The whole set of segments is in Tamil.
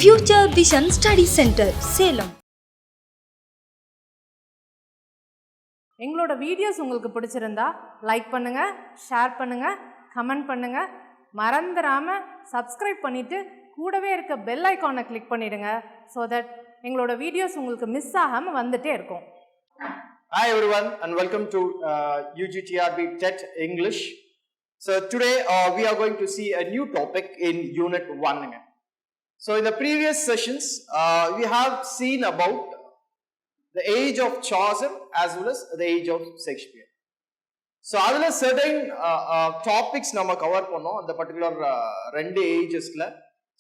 Future Vision Study Center, Salem. எங்களோட வீடியோஸ் உங்களுக்கு பிடிச்சிருந்தா லைக் பண்ணுங்க, ஷேர் பண்ணுங்க, கமெண்ட் பண்ணுங்க. மறந்துடாம சப்ஸ்கிரைப் பண்ணிட்டு கூடவே இருக்க பெல் ஐகானை கிளிக் பண்ணிடுங்க. so that எங்களோட வீடியோஸ் உங்களுக்கு மிஸ் ஆகாம வந்துட்டே இருக்கும். Hi everyone and welcome to UGTRB TET English. So today we are going to see a new topic in Unit 1. So in the previous sessions we have seen about the age of Chaucer as well as the age of Shakespeare. So adula certain topics nama cover pannom and the particular rendu ages la.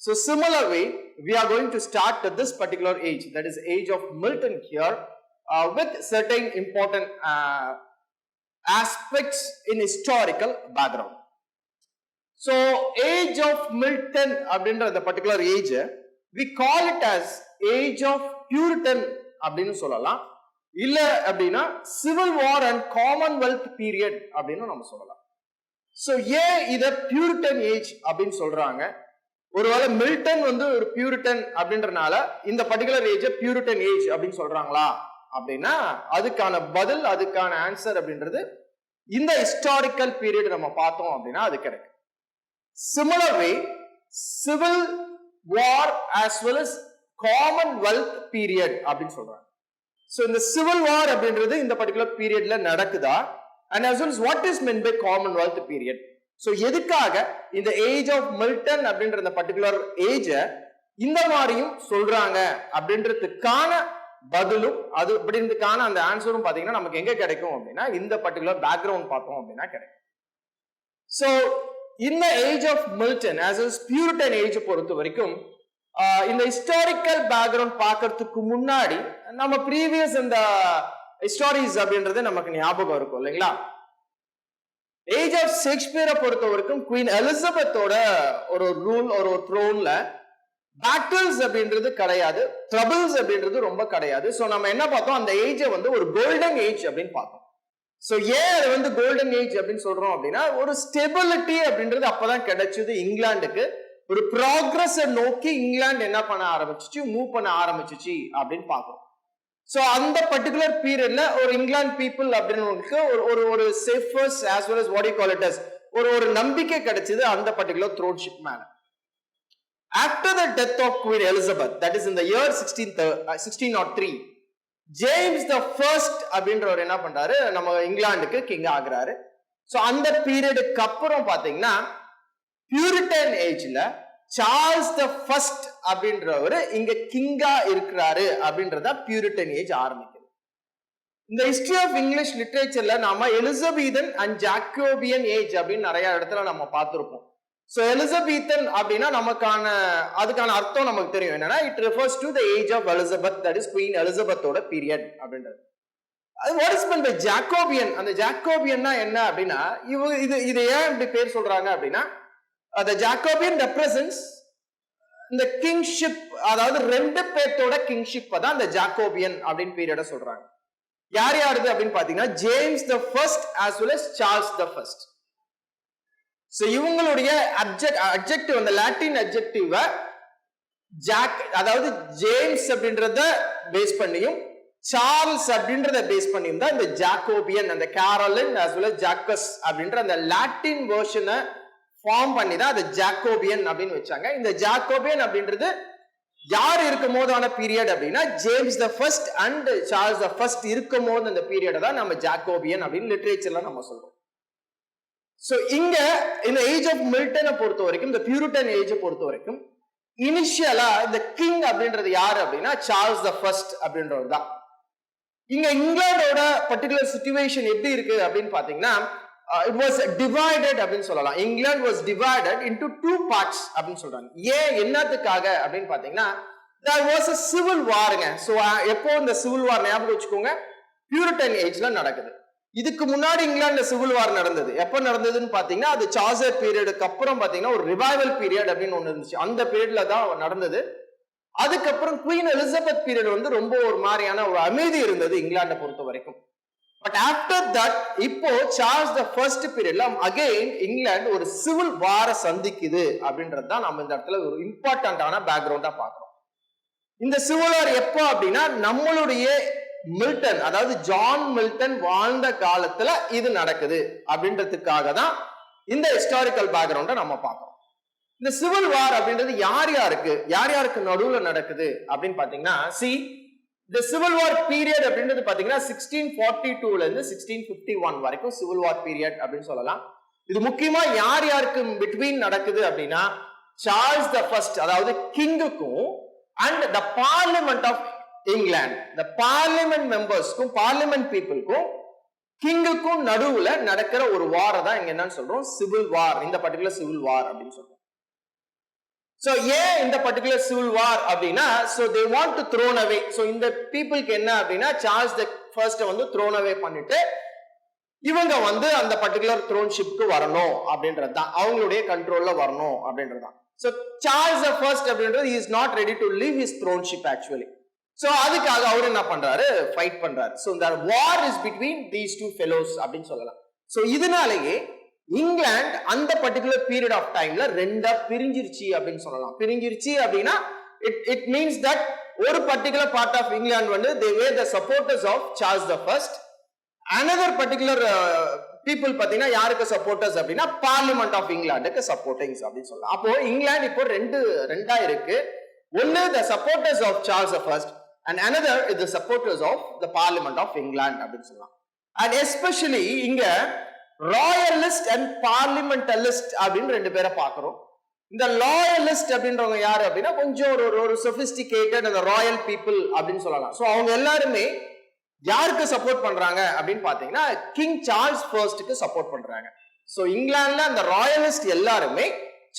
So similar way we are going to start at this particular age, that is age of Milton here, with certain important aspects in historical background. So age of Milton அப்படின்ற the particular age we call it as age of Puritan அப்படின்னு சொல்லலாம், இல்ல அப்படின்னா Civil War and Commonwealth period அப்படின்னு நம்ம சொல்லலாம். So ஏன் இத Puritan age அப்படின்னு சொல்றாங்க? ஒருவேளை மில்டன் வந்து ஒரு பியூரிட்டன் அப்படின்றனால இந்த பர்டிகுலர் ஏஜ் பியூரிட்டன் ஏஜ் அப்படின்னு சொல்றாங்களா அப்படின்னா அதுக்கான பதில், அதுக்கான ஆன்சர் அப்படின்றது இந்த ஹிஸ்டாரிக்கல் பீரியட் நம்ம பார்த்தோம் அப்படின்னா அது கிடைக்கும். Similar way, Civil War as well as Commonwealth period அப்படின்னு சொல்றாங்க. So இந்த Civil War அப்படின்றது இந்த பர்டிகுலர் பீரியட்ல நடக்குதா, and as well as what is meant by Commonwealth period. So எதுக்காக இந்த ஏஜ் ஆஃப் மில்டன் அப்படின்ற இந்த பர்டிகுலர் ஏஜ் இந்த மாதிரியும் சொல்றாங்க அப்படின்றதுக்கான பதிலும் அது அப்படின்றதுக்கான அந்த ஆன்சரும் பாத்தீங்கன்னா நமக்கு எங்க கிடைக்கும் அப்படின்னா இந்த பர்டிகுலர் பேக்ரவுண்ட் பார்த்தோம் அப்படின்னா கிடைக்கும். So இந்த age of Milton as a Puritan age பொறுத்த வரைக்கும் இந்த ஹிஸ்டாரிக்கல் பேக்ரவுண்ட் பார்க்கறதுக்கு முன்னாடி நம்ம ப்ரீவியஸ் இந்த ஹிஸ்டாரிஸ் அப்படின்றது நமக்கு ஞாபகம் இருக்கும் இல்லைங்களா? ஏஜ் ஆஃப் ஷேக்ஸ்பியரை பொறுத்த வரைக்கும் குவீன் எலிசபெத்தோட ஒரு ரூல், ஒரு த்ரோன்ல பேட்டில்ஸ் அப்படின்றது கிடையாது, ட்ரபிள்ஸ் அப்படின்றது ரொம்ப கிடையாது. சோ நம்ம என்ன பார்த்தோம், அந்த ஏஜை வந்து ஒரு கோல்டன் ஏஜ் அப்படின்னு பார்த்தோம். சோ ஏன் அது வந்து கோல்டன் ஏஜ் அப்படின்னு சொல்றோம் அப்படின்னா ஒரு ஸ்டெபிலிட்டி அப்படின்றது அப்பதான் கிடைச்சது இங்கிலாந்துக்கு. ஒரு ப்ராக்ரஸ் நோக்கி இங்கிலாந்து என்ன பண்ண ஆரம்பிச்சிச்சு, மூவ் பண்ண ஆரம்பிச்சிச்சு அப்படின்னு பார்க்கணும். சோ அந்த பர்டிகுலர் பீரியட்ல ஒரு இங்கிலாந்து பீப்புள் அப்படின்னு ஒரு சேஃபர்ஸ் as well as what you call it as ஒரு நம்பிக்கை கிடைச்சது அந்த பர்டிகுலர் த்ரோன்ஷிப் மேல. After the death of Queen Elizabeth, that is in the year 1603, James the First அப்படின்றவர் என்ன பண்றாரு, நம்ம இங்கிலாந்துக்கு கிங் ஆகுறாரு. சோ அந்த பீரியடுக்கு அப்புறம் பாத்தீங்கன்னா பியூரிட்டன் ஏஜ்ல சார்ல்ஸ் த ஃபர்ஸ்ட் அப்படின்றவர் இங்க கிங்கா இருக்கிறாரு அப்படின்றத பியூரிட்டன் ஏஜ் ஆரம்பிக்குது. இந்த ஹிஸ்டரி ஆஃப் இங்கிலீஷ் லிட்ரேச்சர்ல நாம எலிசபெத்தன் அண்ட் ஜாக்கோபியன் ஏஜ் அப்படின்னு நிறைய இடத்துல நம்ம பார்த்திருப்போம். சோ எலிசபெத்தன் அப்படின்னா அதுக்கான அர்த்தம் நமக்கு தெரியும் என்னன்னா, it refers to the age of Elizabeth, that is queen எலிசபெத்தோட பீரியட் அப்படின்றது. அது what is mean by Jacobean? அந்த ஜாக்கோபியன்னா என்ன அப்படின்னா இது ஏன் இப்படி பேர் சொல்றாங்க அப்படின்னா the Jacobean represents the kingship, அதாவது ரெண்டு பேர்த்தோட கிங்ஷிப் தான் அந்த ஜாக்கோபியன் அப்படின்னு பீரியட சொல்றாங்க. யார் யாருது அப்படின்னு பாத்தீங்கன்னா James the first as well as Charles the first. So இவங்களுடைய அட்ஜெக்டிவ், அந்த லாட்டின் அட்ஜெக்டிவ் அதாவது ஜேம்ஸ் அப்படின்றத பேஸ் பண்ணியும் சார்ல்ஸ் அப்படின்றத பேஸ் பண்ணியும் தான் இந்த ஜாக்கோபியன், அந்த கேரோலின் as well as ஜாக்கஸ் அப்படின்ற அந்த லாட்டின் வெர்ஷனை ஃபார்ம் பண்ணி தான் அது ஜாக்கோபியன் அப்படின்னு வச்சாங்க. இந்த ஜாக்கோபியன் அப்படின்றது யார் இருக்கும் போதான பீரியட் அப்படின்னா James the first and Charles the first இருக்கும் போது அந்த பீரியட் தான் நம்ம ஜாக்கோபியன் அப்படின்னு லிட்ரேச்சர்ல நம்ம சொல்றோம். சோ இங்க இந்த ஏஜ் ஆஃப் மில்டனை பொறுத்த வரைக்கும், இந்த பியூரிட்டன் ஏஜ் பொறுத்த வரைக்கும் இனிஷியலா இந்த கிங் அப்படின்றது யாரு அப்படின்னா சார்ல்ஸ் த ஃபர்ஸ்ட் அப்படின்றவர் தான். இங்க இங்கிலாந்தோட பர்டிகுலர் சிச்சுவேஷன் எப்படி இருக்கு அப்படின்னு பாத்தீங்கன்னா it was divided அப்படின்னு சொல்லலாம். England was divided into two parts அப்படின்னு சொல்றாங்க. ஏன் என்னத்துக்காக அப்படின்னு பாத்தீங்கன்னா there was a civil warங்க. சோ எப்போ இந்த civil war ஞாபகம் வச்சுக்கோங்க, பியூரிட்டன் ஏஜ்ல நடக்குது. இதுக்கு முன்னாடி இங்கிலாந்துல சிவில் வார் நடந்தது. எப்ப நடந்ததுன்னு பாத்தீங்கன்னா அது சார்சர் பீரியடுக்கு அப்புறம் பாத்தீங்கன்னா ஒரு ரிவைவல் பீரியட் அப்படின்னு ஒண்ணு இருந்துச்சு, அந்த பீரியட்ல தான் நடந்தது. அதுக்கப்புறம் குவீன் எலிசபெத் பீரியட் வந்து ரொம்ப ஒரு மாதிரியான ஒரு அமைதி இருந்தது இங்கிலாண்டை பொறுத்த வரைக்கும். பட் ஆஃப்டர் தட் இப்போ சார்ல்ஸ் த ஃபர்ஸ்ட் பீரியட்ல அகைன் இங்கிலாந்து ஒரு சிவில் வார சந்திக்குது அப்படின்றது தான் நம்ம இந்த இடத்துல ஒரு இம்பார்ட்டன்டான பேக்ரவுண்டா பாக்குறோம். இந்த சிவில் வார் எப்போ அப்படின்னா நம்மளுடைய மில்டன், அதாவது ஜான் மில்டன் வாழ்ந்த காலத்துல இது நடக்குது அப்படின்றதுக்காக தான் இந்த ஹிஸ்டாரிக்கல் பேக்ரவுண்ட நம்ம பார்க்கறோம். இந்த சிவில் வார் அப்படின்றது யார் யாருக்கு நடுவுல நடக்குது அப்படின்னு பாத்தீங்கன்னா, இந்த சிவில் வார் பீரியட் அப்படின்றது பாத்தீங்கன்னா 1642ல இருந்து 1651 வரைக்கும் சிவில் வார் பீரியட் அப்படின்னு சொல்லலாம். இது முக்கியமா யாருக்கு பிட்வீன் நடக்குது அப்படின்னா, சார்ல்ஸ் த ஃபர்ஸ்ட் அதாவது கிங்குக்கும் and the parliament of England, இந்த பார்லிமெண்ட் மெம்பர்ஸ்க்கும் பார்லிமெண்ட் பீப்புளுக்கும் கிங்குக்கும் நடுவுல நடக்கிற ஒரு வார தான் இங்க என்னன்னு சொல்றோம், சிவில் வார். இந்த பர்டிகுலர் சிவில் வார் அப்படின்னு சொல்றோம். சோ ஏன் இந்த பர்டிகுலர் சிவில் வார் அப்படின்னா, so they want to thrown away. So இந்த பீப்புளுக்கு என்ன அப்படின்னா, சார்ல்ஸ் த ஃபர்ஸ்ட் வந்து த்ரோன் அவே பண்ணிட்டு இவங்க வந்து அந்த பர்டிகுலர் த்ரோன்ஷிப்க்கு வரணும் அப்படின்றது தான், அவங்களுடைய கண்ட்ரோல்ல வரணும் அப்படின்றது தான். சோ சார்ல்ஸ் த ஃபர்ஸ்ட் அப்படின்றது is not ready to leave his throneship actually. So அதுக்காக அவர் என்ன பண்றாரு, ஃபைட் பண்றாரு. சோ இந்த war is between these two fellows அப்படின்னு சொல்லலாம். சோ இதனாலேயே இங்கிலாந்து அந்த பர்டிகுலர் பீரியட் ஆஃப் டைம்ல ரெண்டா பிரிஞ்சிருச்சு அப்படின்னு சொல்லலாம். பிரிஞ்சிருச்சு அப்படின்னா இட் மீன்ஸ் தட் ஒரு பர்டிகுலர் பார்ட் ஆஃப் இங்கிலாந்து வந்து they were the supporters of Charles the First. another particular people பாத்தீங்கன்னா யாருக்கு சப்போர்ட்டர்ஸ் அப்படின்னா பார்லிமெண்ட் ஆஃப் இங்கிலாந்துக்கு சப்போர்ட்டிங்ஸ் அப்படின்னு சொல்லலாம். அப்போ இங்கிலாந்து இப்போ ரெண்டா இருக்கு. ஒன்னு the supporters of Charles the First and another is the supporters of the Parliament of England அப்படின்னு சொல்லலாம். and especially இங்க ராயலிஸ்ட் அண்ட் பார்லிமெண்டலிஸ்ட் அப்படின்னு ரெண்டு பேரை பார்க்கிறோம். இந்த லாயலிஸ்ட் அப்படின்றவங்க யாரு அப்படின்னா கொஞ்சம் ஒரு சொபிஸ்டிகேட்டட் அந்த ராயல் பீப்புள் அப்படின்னு சொல்லலாம். சோ அவங்க எல்லாருமே யாருக்கு சப்போர்ட் பண்றாங்க அப்படின்னு பாத்தீங்கன்னா கிங் சார்ல்ஸ் ஃபர்ஸ்ட்க்கு சப்போர்ட் பண்றாங்க. சோ இங்கிலாந்துல அந்த ராயலிஸ்ட் எல்லாருமே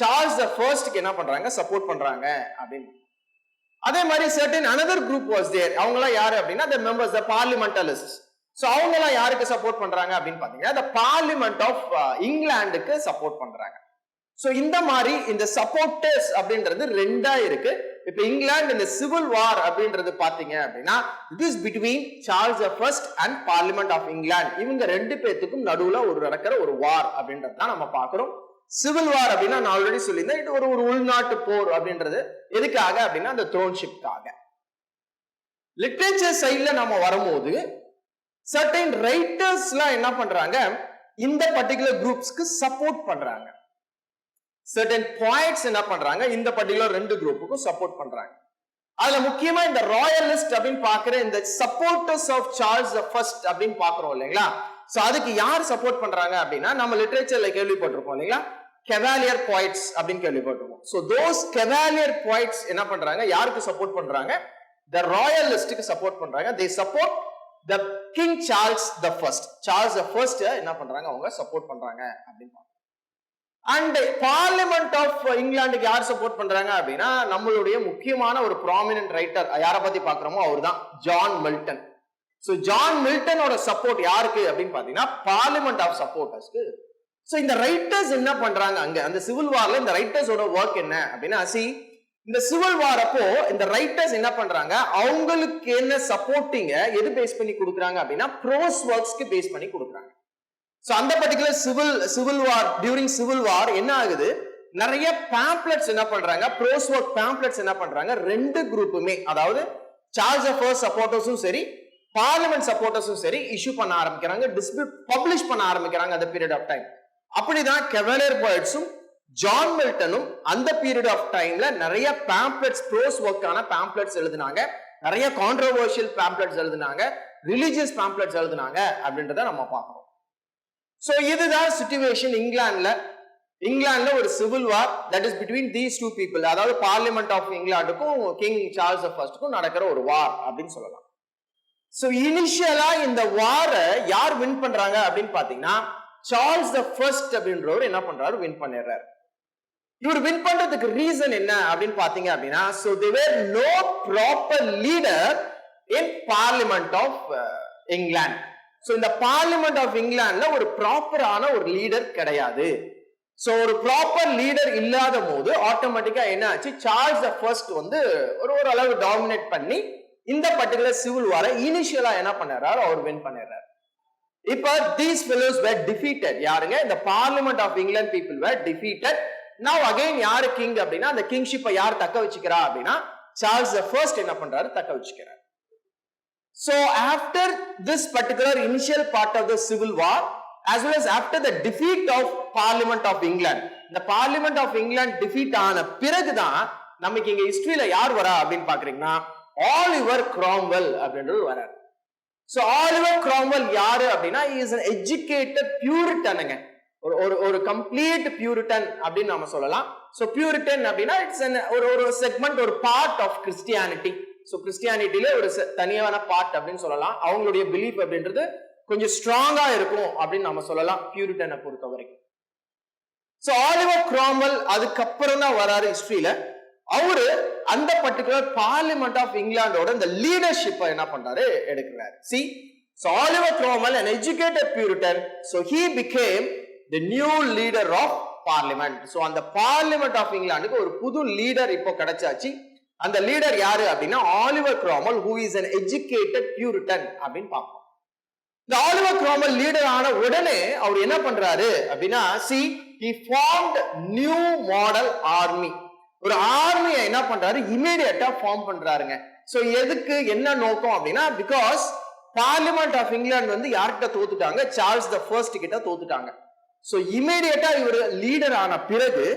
சார்ல்ஸ் த ஃபர்ஸ்ட்க்கு என்ன பண்றாங்க, சப்போர்ட் பண்றாங்க அப்படின்னு. அதே மாதிரி certain another group was there. அவங்க எல்லாம் யாரு அப்படின்னா the members, the parliamentalists. So அவங்க எல்லாம் யாருக்கு சப்போர்ட் பண்றாங்க அப்படின்னு பாத்தீங்கன்னா the parliament of இங்கிலாந்துக்கு சப்போர்ட் பண்றாங்க. சோ இந்த மாதிரி இந்த சப்போர்ட்டர்ஸ் அப்படின்றது ரெண்டா இருக்கு. இப்ப இங்கிலாந்து இந்த சிவில் வார் அப்படின்றது பாத்தீங்க அப்படின்னா it is between Charles the First and Parliament of England. இவங்க ரெண்டு பேத்துக்கும் நடுவுல நடக்கிற ஒரு வார் அப்படின்றது தான் நம்ம பாக்குறோம். சிவில் வார் அப்படின்னா நான் ஆல்ரெடி சொல்லியிருந்தேன், இது ஒரு உள்நாட்டு போர் அப்படின்றது எதுக்காக அப்படின்னா அந்த த்ரோன்ஷிப்காக. லிட்ரேச்சர் சைட்ல நம்ம வரும்போது சர்டன் ரைட்டர்ஸ்லாம் என்ன பண்றாங்க, இந்த பர்டிகுலர் குரூப்ஸ்க்கு சப்போர்ட் பண்றாங்க. சர்டன் பாயிண்ட்ஸ் என்ன பண்றாங்க, இந்த பர்டிகுலர் ரெண்டு குரூப்புக்கும் சப்போர்ட் பண்றாங்க. அதுல முக்கியமா இந்த ராயலிஸ்ட் அப்படின்னு பாக்குற இந்த supporters of Charles the first அப்படின்னு பாக்குறோம் இல்லைங்களா. சோ அதுக்கு யார் சப்போர்ட் பண்றாங்க அப்படின்னா நம்ம லிட்ரேச்சர்ல கேள்விப்பட்டிருப்போம் இல்லைங்களா, கெவாலியர் பாயிண்ட்ஸ் அப்படின்னு கேள்விப்பட்டிருப்போம். சோ தோஸ் கெவாலியர் பாயிண்ட்ஸ் என்ன பண்றாங்க, யாருக்கு சப்போர்ட் பண்றாங்க, தி ராயலிஸ்ட்க்கு சப்போர்ட் பண்றாங்க. They support the king Charles the first. Charles the first என்ன பண்றாங்க, அவங்க சப்போர்ட் பண்றாங்க அப்படின்னு. அண்ட் பார்லிமெண்ட் ஆஃப் இங்கிலாந்துக்கு யார் சப்போர்ட் பண்றாங்க அப்படின்னா நம்மளுடைய முக்கியமான ஒரு ப்ராமினன்ட் ரைட்டர் யாரை பத்தி பாக்குறோமோ அவர்தான் ஜான் மில்டன். சோ ஜான் மில்டனோட சப்போர்ட் யாருக்கு அப்படின்னு பாத்தீங்கன்னா பார்லிமெண்ட் ஆஃப் சப்போர்ட்டர்ஸ்க்கு. சோ இந்த ரைட்டர்ஸ் என்ன பண்றாங்க அங்க அந்த சிவில் வார்ல, இந்த ரைட்டர்ஸோட ஒர்க் என்ன அப்படின்னா இந்த சிவில் வார் அப்போ இந்த ரைட்டர்ஸ் என்ன பண்றாங்க, அவங்களுக்கு என்ன சப்போர்ட்டிங்க எது பேஸ் பண்ணி கொடுக்குறாங்க அப்படின்னா ப்ரோஸ் ஒர்க்ஸ்க்கு பேஸ் பண்ணி கொடுக்குறாங்க. சோ அந்த பர்டிகுலர் சிவில் வார், டியூரிங் சிவில் வார் என்ன ஆகுது, நிறைய பேம்ப்ளெட்ஸ் என்ன பண்றாங்க, ப்ரோஸ் ஒர்க் பேம்ப்ளெட்ஸ் என்ன பண்றாங்க, ரெண்டு குரூப்புமே அதாவது சார்ல்ஸ் தி ஃபர்ஸ்ட் சப்போர்ட்டர்ஸும் சரி பார்லிமெண்ட் சப்போர்ட்டர்ஸும் சரி இஷ்யூ பண்ண ஆரம்பிக்கிறாங்க, பப்ளிஷ் பண்ண ஆரம்பிக்கிறாங்க அந்த பீரியட் ஆஃப் டைம். அப்படிதான் கெவாலியர் பாயிண்ட்ஸும் ஜான் மில்டனும் அந்த பீரியட் ஆஃப் டைம்ல நிறைய பேம்ப்ளெட்ஸ், ப்ரோஸ் ஒர்க்கான பேம்ப்ளெட்ஸ் எழுதினாங்க, நிறைய கான்ட்ரோவர்ஷியல் பேம்ப்ளெட்ஸ் எழுதினாங்க, ரிலீஜியஸ் பேம்ப்ளெட்ஸ் எழுதினாங்க அப்படின்றத நம்ம பார்க்கிறோம். சோ இதுதான் சிச்சுவேஷன் இங்கிலாந்துல ஒரு civil war that is between these two people, அதாவது பார்லிமெண்ட் ஆஃப் இங்கிலாந்துக்கும் கிங் சார்ல்ஸ் தி ஃபர்ஸ்ட்க்கும் நடக்கிற ஒரு வார் அப்படின்னு சொல்லலாம். சோ இனிஷியலா இந்த வார யார் வின் பண்றாங்க அப்படின்னு பாத்தீங்கன்னா சார்ல்ஸ் தி ஃபர்ஸ்ட் அப்படின்றவர் என்ன பண்றாரு, வின் பண்ணிடுறாரு. இவர் வின் பண்றதுக்கு ரீசன் என்ன அப்படின்னு பாத்தீங்க அப்படின்னா so there were no proper leader in parliament of England. So இந்த பார்லிமெண்ட் ஆஃப் இங்கிலாந்துல ஒரு ப்ராப்பரான ஒரு லீடர் கிடையாது. சோ ஒரு ப்ராப்பர் லீடர் இல்லாத போது ஆட்டோமேட்டிக்கா என்ன ஆச்சு, சார்ல்ஸ் தி ஃபர்ஸ்ட் வந்து ஒரு அளவு டாமினேட் பண்ணி இந்த பர்டிகுலர் சிவில் வாரை இனிஷியலா என்ன பண்ணறாரு, அவர் வின் பண்ணிடுறாரு. இப்ப these fellows were defeated. யாருங்க, இந்த parliament of England people were defeated. Now again யாரு கிங் அப்படின்னா அந்த கிங்ஷிப்பை யார் தக்க வச்சுக்கிறா அப்படின்னா சார்ல்ஸ் த ஃபர்ஸ்ட் என்ன பண்றாரு, தக்க வச்சுக்கிறார். So after this particular initial part of the civil war, as well as after the defeat of Parliament of England, the Parliament of England defeat ஆன பிறகுதான் நமக்கு இங்க ஹிஸ்டரியில யார் வரா அப்படின்னு பாக்குறீங்கன்னா ஆலிவர் கிராம்வெல் அப்படின்றது வராரு. So ஆலிவர் கிராம்வெல் யாரு அப்படின்னா he is an educated Puritan. ஒரு கம்ப்ளீட் பியூரிட்டன் அப்படின்னு நாம சொல்லலாம். So Puritan அப்படின்னா இட்ஸ் ஒரு செக்மெண்ட், ஒரு பார்ட் ஆஃப் கிறிஸ்டியானிட்டி. ஸோ கிறிஸ்டியானிட்டியில ஒரு தனியான பார்ட் அப்படின்னு சொல்லலாம். அவங்களுடைய பிலீஃப் அப்படின்றது கொஞ்சம் ஸ்ட்ராங்கா இருக்கும் அப்படின்னு நம்ம சொல்லலாம் பியூரிட்டனை பொறுத்த வரைக்கும். ஸோ ஆலிவர் கிராம்வெல் அதுக்கப்புறம் தான் வராரு ஹிஸ்டரியில. அவரு அந்த பர்டிகுலர் பார்லிமெண்ட் ஆஃப் இங்கிலாண்டோட இந்த லீடர்ஷிப்பை என்ன பண்றாரு, எடுக்கிறாரு. See, so Oliver Cromwell, an educated Puritan, so he became the new leader of parliament. So அந்த பார்லிமெண்ட் ஆஃப் இங்கிலாந்துக்கு ஒரு புது லீடர் இப்போ கிடைச்சாச்சு. அந்த லீடர் யாரு அப்படின்னா Oliver Cromwell, who is an educated Puritan அப்படின்னு பார்ப்போம். இந்த ஆலிவர் கிராம்வெல் லீடர் ஆன உடனே அவர் என்ன பண்றாரு அப்படின்னா, see, he formed new model army. ஒரு ஆர்மியை என்ன பண்றாரு, இமீடியட்டா ஃபார்ம் பண்றாருங்க. சோ எதுக்கு, என்ன நோக்கம் அப்படின்னா, பிகாஸ் பார்லிமெண்ட் ஆஃப் இங்கிலாந்து வந்து யார்கிட்ட தோத்துட்டாங்க, சார்ல்ஸ் த ஃபர்ஸ்ட் கிட்ட தோத்துட்டாங்க. சோ இமீடியட்டா இவர் லீடர் ஆன பிறகு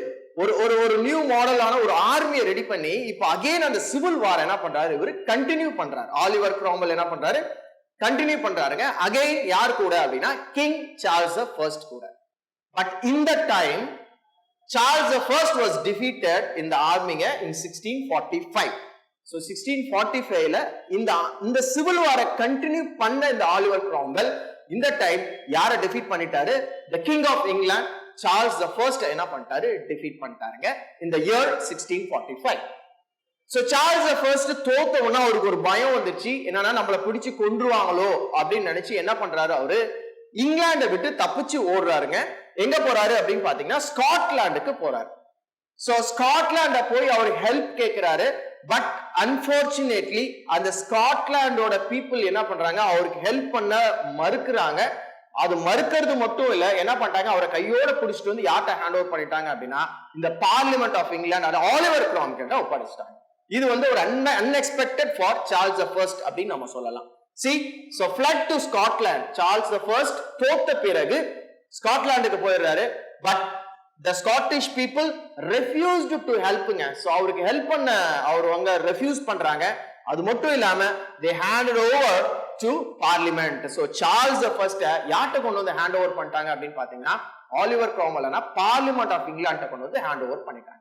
ஒரு நியூ மாடலான ஒரு ஆர்மியை ரெடி பண்ணி இப்ப அகைன் அந்த சிவில் வார் என்ன பண்றாரு, இவர் கண்டினியூ பண்றாரு. ஆலிவர் கிராம்வெல் என்ன பண்றாரு, கண்டினியூ பண்றாருங்க. அகைன் யார் கூட அப்படின்னா கிங் சார்ல்ஸ் த ஃபர்ஸ்ட் கூட. பட் இந்த time Charles the First was defeated in the army in 1645. So 1645ல இந்த சிவில் வாரை கண்டினியூ பண்ண இந்த ஆலிவர் கிராம்வெல் இந்த டைம் யாரை டிஃபீட் பண்ணிட்டாரு, the king of England Charles the First என்ன பண்ணிட்டாரு, டிஃபீட் பண்ணிட்டாருங்க இந்த year 1645. So Charles the First தோத்த உடனே அவருக்கு ஒரு பயம் வந்துச்சு, என்னன்னா நம்மள பிடிச்சு கொன்றுவாங்களோ அப்படின்னு நினைச்சு என்ன பண்றாரு, அவரு இங்கிலாண்டை விட்டு தப்பிச்சு ஓடுறாருங்க. எங்க போறாரு அப்படின்னு பாத்தீங்கன்னா ஸ்காட்லாந்துக்கு போறாரு. சோ ஸ்காட்லாண்ட போய் அவர் ஹெல்ப் கேட்கிறாரு. பட் அன்பார்ச்சுனேட்லி அந்த ஸ்காட்லாண்டோட பீப்புள் என்ன பண்றாங்க, அவருக்கு ஹெல்ப் பண்ண மறுக்கிறாங்க. அது மறுக்கிறது மட்டும் இல்ல, என்ன பண்ணிட்டாங்க, அவரை கையோட பிடிச்சிட்டு வந்து யார்ட்ட ஹேண்ட் ஓவர் பண்ணிட்டாங்க அப்படின்னா இந்த பார்லிமெண்ட் ஆஃப் இங்கிலாந்து அது ஆலிவர் கிராம்வெல் கிட்ட ஒப்படைச்சிட்டாங்க. இது வந்து ஒரு unexpected for Charles the first அப்படின்னு நம்ம சொல்லலாம். See, so fled to Scotland. Charles the First தோத்த பிறகு ஸ்காட்லாந்துக்கு போயிடுறாரு. But the Scottish people refused to helpங்க. So அவருக்கு ஹெல்ப் பண்ண அவங்க ரெஃப்யூஸ் பண்றாங்க. அது மட்டும் இல்லாம they handed over to parliament. So Charles the First யார்ட்ட கொண்டு வந்து ஹேண்ட் ஓவர் பண்ணிட்டாங்க அப்படின்னு பாத்தீங்கன்னா ஆலிவர் கிராம்வெல்னா பார்லிமெண்ட் ஆஃப் இங்கிலாந்து கொண்டு வந்து ஹேண்ட் ஓவர் பண்ணிட்டாங்க.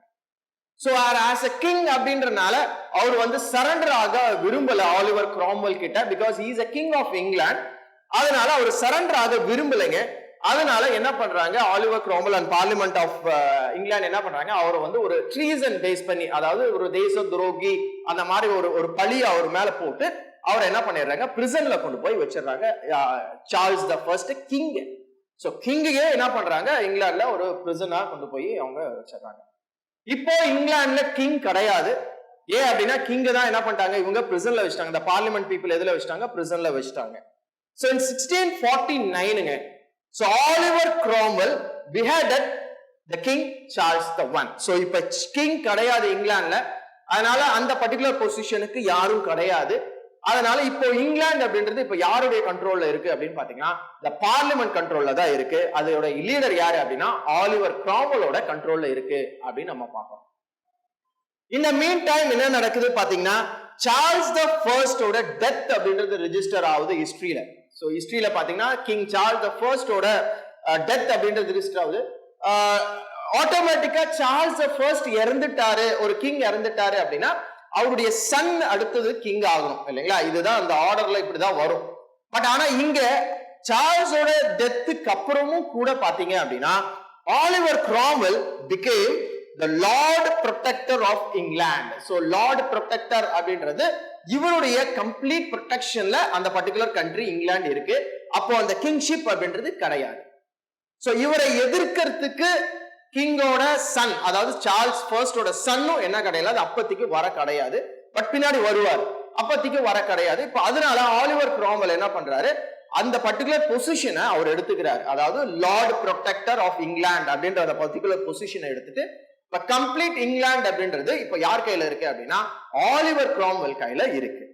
So as a king அப்படின்றனால அவர் வந்து சரண்டர் ஆக விரும்பல ஆலிவர் கிராம்வெல் கிட்ட, because he is a king of England. அதனால அவர் சரண்டர் ஆக விரும்பலைங்க. அதனால என்ன பண்றாங்க, Oliver Cromwell and parliament of England என்ன பண்றாங்க, அவரை வந்து ஒரு ட்ரீசன் பேஸ் பண்ணி, அதாவது ஒரு தேச துரோகி அந்த மாதிரி ஒரு பழி அவர் மேல போட்டு அவர் என்ன பண்ணிடுறாங்க, பிரிசன்ல கொண்டு போய் வச்சிடறாங்க Charles the first king. So கிங்கே என்ன பண்றாங்க, இங்கிலாந்துல ஒரு பிரிசனா கொண்டு போய் அவங்க வச்சிடறாங்க. இப்போ இங்கிலாந்துல கிங் கிடையாது. ஏன் அப்படின்னா கிங் தான் என்ன பண்ணிட்டாங்க, இவங்க பிரிசன்ல வச்சிட்டாங்க. இந்த பார்லிமெண்ட் பீப்புள் எதுல வச்சிட்டாங்க, பிரிசன்ல வச்சிட்டாங்க. சோ in 1649ங்க so Oliver Cromwell beheaded the king Charles the One. சோ இப்ப கிங் கிடையாது இங்கிலாந்துல, அதனால அந்த பர்டிகுலர் பொசிஷனுக்கு யாரும் கிடையாது. அதனால இப்போ இங்கிலாந்து அப்படின்றது இப்ப யாருடைய கண்ட்ரோல்ல இருக்கு அப்படின்னு பாத்தீங்கன்னா இந்த பார்லிமெண்ட் கண்ட்ரோல்ல தான் இருக்கு. அதோட லீடர் யாரு அப்படின்னா ஆலிவர் கிராம்வெலோட கண்ட்ரோல்ல இருக்கு அப்படின்னு நம்ம பார்ப்போம். இந்த மீன் டைம் என்ன நடக்குது பாத்தீங்கன்னா சார்ல்ஸ் த ஃபர்ஸ்டோட டெத் அப்படின்றது ரெஜிஸ்டர் ஆகுது ஹிஸ்டரியில. சோ ஹிஸ்டரியில பாத்தீங்கன்னா கிங் சார்ல்ஸ் த ஃபர்ஸ்டோட டெத் அப்படின்றது ரெஜிஸ்டர் ஆகுது. ஆட்டோமேட்டிக்கா சார்ல்ஸ் த ஃபர்ஸ்ட் இறந்துட்டாரு, ஒரு கிங் இறந்துட்டாரு அப்படின்னா அவருடைய சன் அடுத்தது கிங் ஆகணும் இல்லைங்களா, இதுதான் அந்த ஆர்டர்ல இப்படிதான் வரும். பட் ஆனா இங்க சார்ல்ஸோட டெத்துக்கு அப்புறமும் கூட பாத்தீங்க அப்படின்னா Oliver Cromwell became the Lord Protector of England. So Lord Protector அப்படின்றது இவருடைய கம்ப்ளீட் ப்ரொடெக்ஷன்ல அந்த பர்டிகுலர் கண்ட்ரி இங்கிலாந்து இருக்கு. அப்போ அந்த கிங்ஷிப் அப்படின்றது கிடையாது. சோ இவரை எதிர்க்கிறதுக்கு கிங்கோட சன், அதாவது சார்ல்ஸ் ஃபர்ஸ்டோட சன்னும் என்ன கிடையாது, அது அப்பத்திக்கு வர கிடையாது. பட் பின்னாடி வருவார், அப்பத்திக்கு வர கிடையாது. இப்ப அதனால ஆலிவர் கிராம்வெல் என்ன பண்றாரு, அந்த பர்டிகுலர் பொசிஷனை அவர் எடுத்துக்கிறார். அதாவது லார்ட் ப்ரொடெக்டர் ஆஃப் இங்கிலாந்து அப்படின்ற அந்த பர்டிகுலர் பொசிஷனை எடுத்துட்டு இப்ப கம்ப்ளீட் இங்கிலாந்து அப்படின்றது இப்ப யார் கையில இருக்கு அப்படின்னா ஆலிவர் கிராம்வெல் கையில இருக்கு.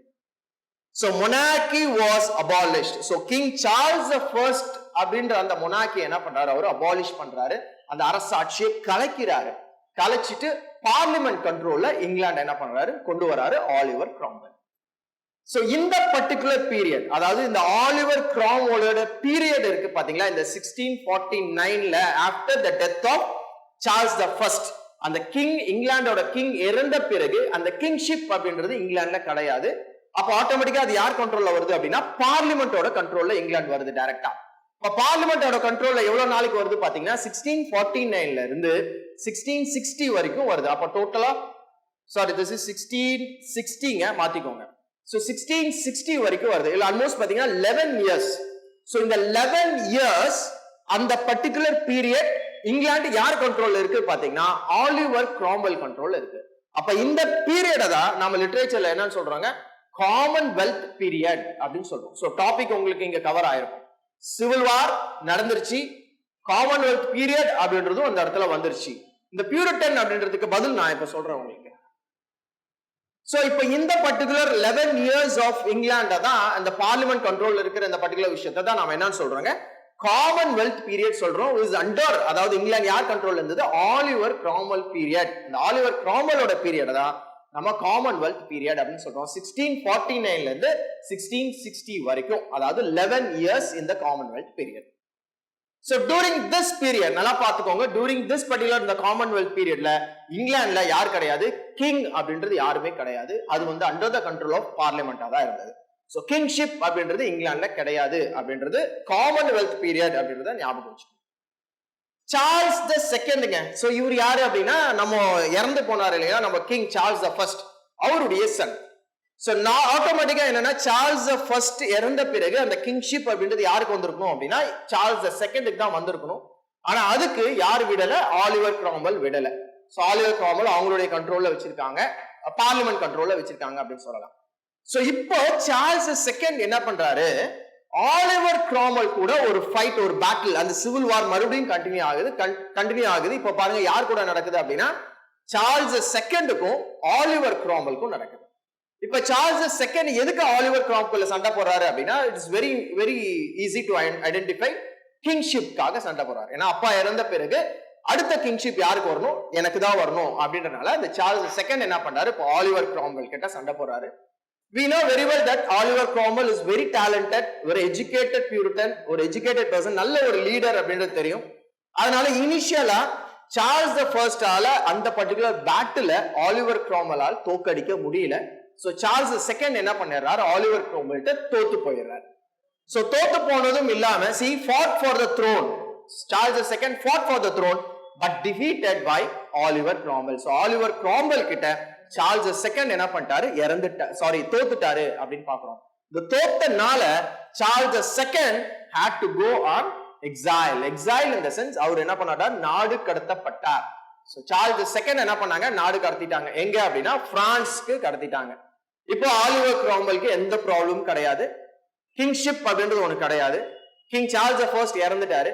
So monarchy was abolished. So King Charles the First அப்படின்ற அந்த monarchy என்ன பண்றாரு, அவர் abolish பண்றாரு, அந்த அரசாட்சியை கலைக்கிறாரு. கலைச்சிட்டு பார்லிமெண்ட் கண்ட்ரோல்ல இங்கிலாந்து என்ன பண்றாரு, கொண்டு வராரு ஆலிவர் கிராம்வெல். சோ இந்த பர்டிகுலர் பீரியட், அதாவது இந்த ஆலிவர் கிராம்வெலோட பீரியட் இருக்கு பாத்தீங்களா, இந்த 1649ல after the death of Charles the first, அந்த கிங், இங்கிலாந்தோட கிங் இறந்த பிறகு அந்த கிங்ஷிப் அப்படின்றது இங்கிலாந்துல கிடையாது. அப்ப ஆட்டோமேட்டிக்கா அது யார் கண்ட்ரோல்ல வருது அப்படின்னா பார்லிமெண்டோட கண்ட்ரோல்ல இங்கிலாந்து வருது டைரக்டா. இப்ப பார்லிமெண்டோட கண்ட்ரோல்ல எவ்வளவு நாளைக்கு வருது பாத்தீங்கன்னா 1649ல இருந்து 1660 வரைக்கும் வருது. அப்ப டோட்டலா this is 1660ங்க மாத்திக்கோங்க. So 1660 வரைக்கும் வருது. இல்ல ஆல்மோஸ்ட் பாத்தீங்கன்னா 11 இயர்ஸ். சோ இந்த 11 இயர்ஸ் அந்த பர்டிகுலர் பீரியட் இங்கிலாந்து யார் கண்ட்ரோல்ல இருக்கு பாத்தீங்கன்னா ஆலிவர் கிராம்வெல் கண்ட்ரோல்ல இருக்கு. அப்ப இந்த பீரியட தான் நம்ம லிட்டரேச்சர்ல என்னன்னு சொல்றாங்க, காமன்வெல்த் பீரியட் அப்படின்னு சொல்றோம். சோ டாபிக் உங்களுக்கு இங்க கவர் ஆயிருக்கும். சிவில் வார் நடந்துருச்சு, காமன்வெல்த் பீரியட் அப்படின்றதும் அந்த இடத்துல வந்துருச்சு. இந்த பியூரிட்டன் அப்படின்றதுக்கு பதில் நான் இப்ப சொல்றேன் உங்களுக்கு. சோ இப்ப இந்த பர்டிகுலர் 11 இயர்ஸ் ஆஃப் இங்கிலாந்து தான் அந்த பார்லிமெண்ட் கண்ட்ரோல் இருக்கிற இந்த பர்டிகுலர் விஷயத்தை தான் நாம என்னன்னு சொல்றோங்க, காமன்வெல்த் பீரியட் சொல்றோம். இஸ் அண்டர், அதாவது இங்கிலாந்து யார் கண்ட்ரோல் இருந்தது, ஆலிவர் கிராம்வெல் பீரியட். இந்த ஆலிவர் கிராம்வெலோட பீரியட் தான் நம்ம காமன்வெல்த் பீரியட் அப்படின்னு சொல்றோம். 1649ல இருந்து 1660 வரைக்கும், அதாவது 11 இயர்ஸ் இந்த Commonwealth period. So during this period, நல்லா பாத்துக்கோங்க, during this particular இந்த காமன்வெல்த் பீரியட்ல இங்கிலாந்துல யார் கிடையாது, கிங் அப்படின்றது யாருமே கிடையாது. அது வந்து அண்டர் த கண்ட்ரோல் ஆஃப் பார்லிமெண்டா தான் இருந்தது. சோ கிங்ஷிப் அப்படின்றது இங்கிலாந்துல கிடையாது அப்படின்றது காமன்வெல்த் பீரியட் அப்படின்றத ஞாபகம் வச்சுக்கோங்க. சார்ல்ஸ் த செகண்ட்ங்க. சோ இவர் யாரு அப்படின்னா நம்ம இறந்து போனார் இல்லையா, நம்ம கிங் சார்ல்ஸ் த ஃபர்ஸ்ட், அவருடைய சன். சோ நான் ஆட்டோமேட்டிக்கா என்னன்னா சார்ல்ஸ் த ஃபர்ஸ்ட் இறந்த பிறகு அந்த கிங்ஷிப் அப்படின்றது யாருக்கு வந்திருக்கணும் அப்படின்னா சார்ல்ஸ் த செகண்டுக்கு தான் வந்திருக்கணும். ஆனா அதுக்கு யார் விடல, ஆலிவர் கிராம்வெல் விடல. சோ ஆலிவர் கிராம்வெல் அவங்களுடைய கண்ட்ரோல்ல வச்சிருக்காங்க, பார்லிமெண்ட் கண்ட்ரோல்ல வச்சிருக்காங்க அப்படின்னு சொல்லலாம். சோ இப்போ சார்ல்ஸ் செகண்ட் என்ன பண்றாரு, ஆலிவர் கிராம்வெல் கூட ஒரு ஃபைட், ஒரு பேட்டில், அந்த சிவில் வார் மறுபடியும் கண்டினியூ ஆகுது. இப்போ பாருங்க யார் கூட நடக்குது அப்படின்னா சார்ல்ஸ் செகண்டுக்கும் ஆலிவர் கிராம்வெல்க்கும் நடக்குது. இப்ப சார்ல்ஸ் செகண்ட் எதுக்கு ஆலிவர் கிராம்வெல் சண்டை போடுறாரு அப்படின்னா it's very very easy to identify, கிங்ஷிப்காக சண்டை போடுறாரு. ஏன்னா அப்பா இறந்த பிறகு அடுத்த கிங்ஷிப் யாருக்கு வரணும், எனக்கு தான் வரணும் அப்படின்றனால இந்த சார்ல்ஸ் செகண்ட் என்ன பண்றாரு, இப்போ ஆலிவர் கிராம்வெல் கிட்ட சண்டை போடுறாரு. We know very well that Oliver Cromwell is very talented, very educated Puritan, ஒரு educated person, நல்ல ஒரு லீடர் அப்படின்றது தெரியும். அதனால இனிஷியலா சார்ல்ஸ் த ஃபர்ஸ்ட் ஆல அந்த பர்டிகுலர் பேட்டில் ஆலிவர் கிராம்வெல்லால் தோக்கடிக்க முடியல. சோ சார்ல்ஸ் செகண்ட் என்ன பண்ணிடுறாரு, ஆலிவர் கிராம்வெல்ட்ட தோத்து போயிடுறாரு. சோ தோத்து போனதும் இல்லாம he fought for the throne. Charles second fought for the throne but defeated by Oliver Cromwell. So Oliver Cromwell கிட்ட சார்ல்ஸ் செகண்ட் என்ன பண்ணிட்டாரு, தோத்துட்டாரு அப்படின்னு பாக்குறோம். இந்த தோத்தனால Charles second had to go on exile. Exile in the sense அவர் என்ன பண்ணாரு, நாடு கடத்தப்பட்டார். சோ சார்ல்ஸ் செகண்ட் என்ன பண்ணாங்க, நாடு கடத்திட்டாங்க. எங்க அப்படின்னா பிரான்ஸ்க்கு கடத்திட்டாங்க. இப்போ ஆலிவர் கிராம்வெல்க்கு எந்த ப்ராப்ளமும் கிடையாது, கிங்ஷிப் அப்படின்றது ஒண்ணு கிடையாது. கிங் சார்ல்ஸ் ஃபர்ஸ்ட் இறந்துட்டாரு,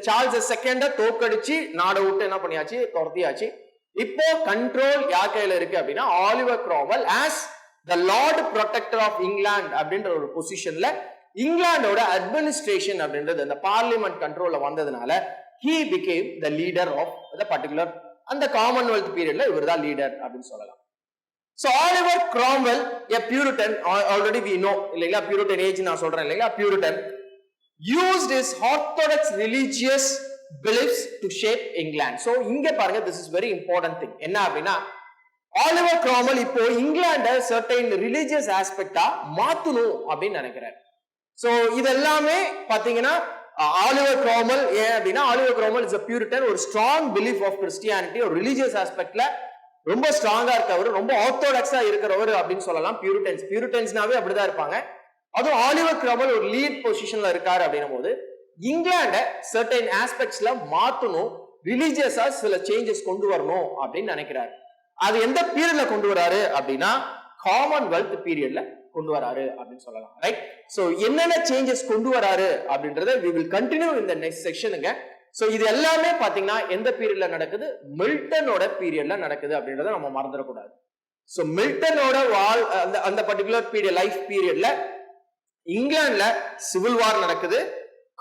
சார்ல்ஸ் செகண்ட தோக்கடிச்சு நாடை விட்டு என்ன பண்ணியாச்சு, துரத்தியாச்சு. இப்போ கண்ட்ரோல் யார் கையில இருக்கு அப்படின்னா Oliver Cromwell as the lord protector of England அப்படின்ற ஒரு பொசிஷன்ல இங்கிலாந்தோட அட்மினிஸ்ட்ரேஷன் அப்படின்றது அந்த பார்லிமெண்ட் கண்ட்ரோல்ல வந்ததுனால he became the leader of the particular அந்த காமன்வெல்த் பீரியட்ல இவர் தான் லீடர் அப்படின்னு சொல்லலாம். So Oliver Cromwell, a Puritan, already we know இல்லைங்களா, Puritan age நான் சொல்றேன் இல்லைங்களா, Puritan used his orthodox religious beliefs to shape England. So இங்க பாருங்க, this is very important thing. என்ன அப்படின்னா ஆலிவர் கிராம்வெல் இப்போ இங்கிலாண்ட certain religious aspect-ஆ மாத்தணும் அப்படின்னு நினைக்கிறார். So இதெல்லாமே பாத்தீங்கன்னா ஆலிவர் கிராம்வெல் ஏன் அப்படின்னா Oliver Cromwell is a Puritan, ஒரு ஸ்ட்ராங் பிலீஃப் ஆஃப் கிறிஸ்டியானிட்டி, ஒரு ரிலீஜியஸ் ஆஸ்பெக்ட்ல ரொம்ப ஸ்ட்ராங்கா இருக்கவர், ரொம்ப ஆர்த்தோடாக்ஸா இருக்கிறவர் அப்படின்னு சொல்லலாம். பியூரிட்டன்ஸ்னாவே அப்படிதான் இருப்பாங்க. அதுவும் ஆலிவர் கிராம்வெல் ஒரு லீட் பொசிஷன்ல இருக்காரு அப்படின்னும் போது இங்கிலாண்ட சர்டைன் ஆஸ்பெக்ட்ஸ்ல மாத்தணும், ரிலீஜியஸா சில சேஞ்சஸ் கொண்டு வரணும் அப்படின்னு நினைக்கிறாரு. அது எந்த பீரியட்ல கொண்டு வராரு அப்படின்னா காமன்வெல்த் பீரியட்ல கொண்டு வராரு அப்படின்னு சொல்லலாம். ரைட். சோ என்னென்ன சேஞ்சஸ் கொண்டு வராரு அப்படின்றத we will continue in the next sectionங்க. சோ இது எல்லாமே பாத்தீங்கன்னா எந்த பீரியட்ல நடக்குது? மில்டனோட பீரியட்ல நடக்குது அப்படின்றத நம்ம மறந்துடக்கூடாது. சோ மில்டனோட அந்த பர்டிகுலர் பீரியட், லைஃப் பீரியட்ல இங்கிலாந்துல சிவில் வார் நடக்குது.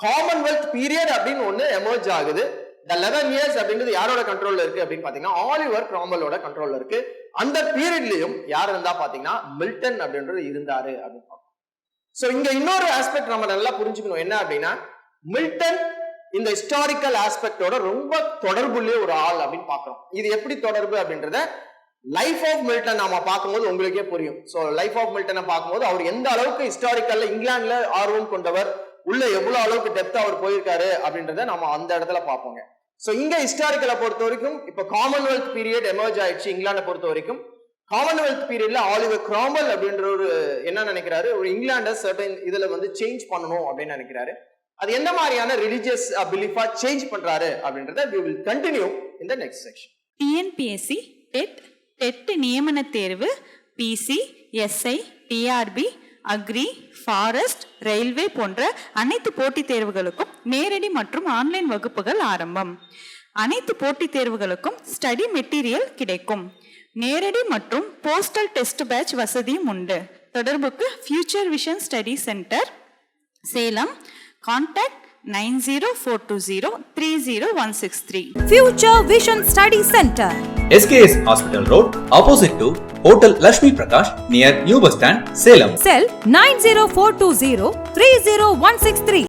காமன்வெல்த் பீரியட் அப்படின்னு ஒண்ணு எமர்ஜ் ஆகுது. The 11 years அப்படின்றது யாரோட கண்ட்ரோல்ல இருக்கு அப்படின்னு பாத்தீங்கன்னா ஆலிவர் கிராம்வெலோட கண்ட்ரோல்ல இருக்கு. அந்த பீரியட்லயும் யார் இருந்தா பாத்தீங்கன்னா மில்டன் அப்படின்றது இருந்தாரு அப்படின்னு பார்க்கணும். சோ இங்க இன்னொரு ஆஸ்பெக்ட் நம்ம நல்லா புரிஞ்சுக்கணும். என்ன அப்படின்னா, மில்டன் இந்த ஹிஸ்டாரிக்கல் ஆஸ்பெக்டோட ரொம்ப தொடர்புள்ள ஒரு ஆள் அப்படின்னு பாக்குறோம். இது எப்படி தொடர்பு அப்படின்றத லைஃப் ஆஃப் மில்டன் நாம பார்க்கும்போது உங்களுக்கே புரியும். சோ லைஃப் ஆஃப் மில்டனை பார்க்கும்போது அவர் எந்த அளவுக்கு ஹிஸ்டாரிக்கல்ல இங்கிலாந்துல ஆர்வம் கொண்டவர், உள்ள எவ்வளவு அளவுக்கு டெப்த் அவர் போயிருக்காரு அப்படின்றத நம்ம அந்த இடத்துல பார்ப்போங்க. சோ இங்க ஹிஸ்டாரிக்கலை பொறுத்த வரைக்கும் இப்ப காமன்வெல்த் பீரியட் எமர்ஜ் ஆயிடுச்சு. இங்கிலாண்டை பொறுத்த வரைக்கும் காமன்வெல்த் பீரியட்ல ஆலிவர் கிராம்வெல் அப்படின்ற ஒரு என்ன நினைக்கிறாரு, ஒரு இங்கிலாண்டை சர்டன் இதுல வந்து சேஞ்ச் பண்ணணும் அப்படின்னு நினைக்கிறாரு. அது என்ன மாதிரியான ரிலிஜியஸ் பிலீஃபா சேஞ்ச் பண்றாரு அப்படின்றத we will continue in the next section. TNPSC TET நியமன தேர்வு, PC, SI, TRB, agri, forest, railway போன்ற அனைத்து போட்டித் தேர்வுகளுக்கும் நேரடி மற்றும் ஆன்லைன் வகுப்புகள் ஆரம்பம். அனைத்து போட்டித் தேர்வுகளுக்கும் ஸ்டடி மெட்டீரியல் கிடைக்கும். நேரடி மற்றும் போஸ்டல் டெஸ்ட் பேட்ச் வசதியும் உண்டு. தொடர்புக்கு future vision study centre, Salem. Contact 9042030163. Future Vision Study Center. SKS Hospital Road, opposite to Hotel Lakshmi Prakash, near New Bus Stand, Salem. Cell 90420 30163.